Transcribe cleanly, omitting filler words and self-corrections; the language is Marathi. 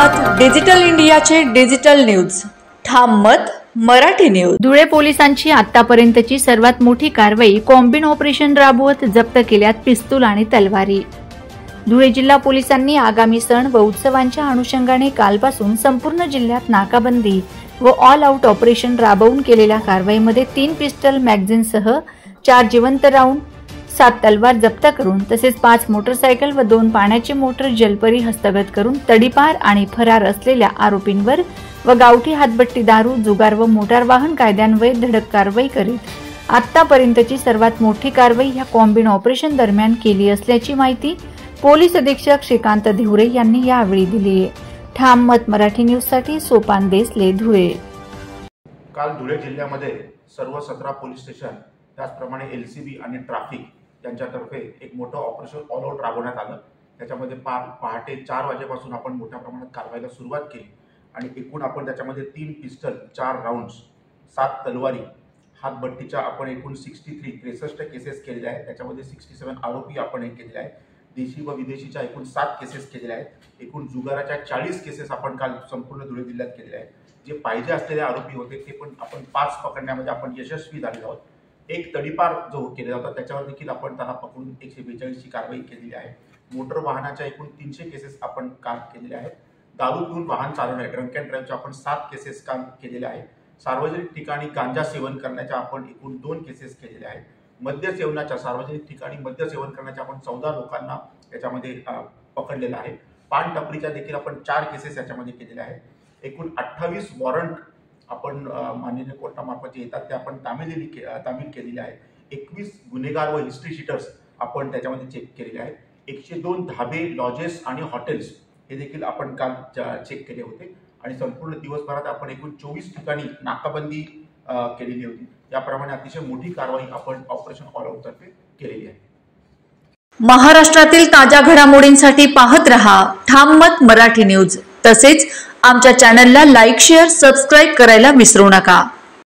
आहात डिजिटल इंडियाचे डिजिटल न्यूज ठाम मत मराठी न्यूज। धुळे पोलिसांची आतापर्यंतची सर्वात मोठी कारवाई कॉम्बिन ऑपरेशन राबवत जप्त केल्यात पिस्तूल आणि तलवारी। धुळे जिल्हा पोलिसांनी आगामी सण व उत्सवांच्या अनुषंगाने कालपासून संपूर्ण जिल्ह्यात नाकाबंदी व ऑल आउट ऑपरेशन राबवून केलेल्या कारवाईमध्ये 3 पिस्टल मॅगझिनसह 4 जिवंत राऊंड 7 तलवार जप्त करून तसेच 5 मोटरसायकल व 2 पाण्याची मोटर जलपरी हस्तगत करून तडीपार आणि फरार असलेल्या आरोपींवर व गावठी हातभट्टी दारू जुगार व मोटार वाहन कायद्यान्वये धडक कारवाई करीत आतापर्यंतची सर्वात मोठी कारवाई ह्या कॉम्बिन ऑपरेशन दरम्यान केली असल्याची माहिती पोलीस अधीक्षक श्रीकांत धिवरे यांनी यावेळी दिली आहे। ठाम मत मराठी न्यूज साठी सोपान देसले, धुळे। काल धुळे जिल्ह्यामध्ये सर्व 17 पोलीस स्टेशन त्याचप्रमाणे LCB आणि ट्रॅफिक यांच्यातर्फे एक मोठं ऑपरेशन ऑल आउट राबवण्यात आलं। त्याच्यामध्ये पहाटे 4 वाजेपासून आपण मोठ्या प्रमाणात कारवाईला सुरुवात केली आणि एकूण आपण त्याच्यामध्ये 3 पिस्टल 4 राऊंड्स 7 तलवारी हातभट्टीच्या आपण एकूण 63 केसेस केलेल्या आहेत। त्याच्यामध्ये 67 आरोपी आपण केलेले आहेत। देशी व विदेशीच्या एकूण 7 केसेस केलेल्या आहेत। एकूण जुगाराच्या 40 केसेस आपण काल संपूर्ण धुळे जिल्ह्यात केलेल्या आहेत। जे पाहिजे असलेले आरोपी होते ते पण आपण 5 पकडण्यामध्ये आपण यशस्वी झालेलो आहोत। एक तडीपार जो केला होता त्याच्यावर देखील आपण त्याला पकडून 142 ची कारवाई केलेली आहे। मोटर वाहनाच्या एकूण 300 केसेस आपण काल केलेल्या आहेत। दारू पिऊन वाहन चालवणे ड्रंक अँड ड्राईव्हच्या आपण 7 केसेस काल केलेल्या आहेत। सार्वजनिक ठिकाणी गांजा सेवन करण्याच्या आपण एकूण 2 केसेस केलेल्या आहेत। मद्य सेवनाच्या सार्वजनिक ठिकाणी मद्य सेवन करण्याच्या आपण 14 लोकांना याच्यामध्ये पकडलेलं आहे। पान टपरीच्या देखील आपण 4 केसेस याच्यामध्ये केलेल्या आहेत। एकूण 28 वॉरंट आपण माननीय कोर्टामार्फत येतात ते आपण तामील केलेले आहेत। 21 गुन्हेगार व हिस्ट्री शीटर्स आपण त्याच्यामध्ये चेक केलेले आहेत। 102 धाबे लॉजेस आणि हॉटेल्स हे देखील आपण काल चेक केले होते आणि संपूर्ण दिवसभरात आपण एकूण 24 ठिकाणी नाकाबंदी केलेली होती। याप्रमाणे अतिशय मोठी कारवाई आपण ऑपरेशन ऑल आउट तर्फे केलेली आहे। महाराष्ट्रातील ताज्या घडामोडींसाठी पाहत रहा ठाम मत मराठी न्यूज। तसेच आमच्या चॅनलला लाईक, शेअर, सबस्क्राइब करायला विसरू नका।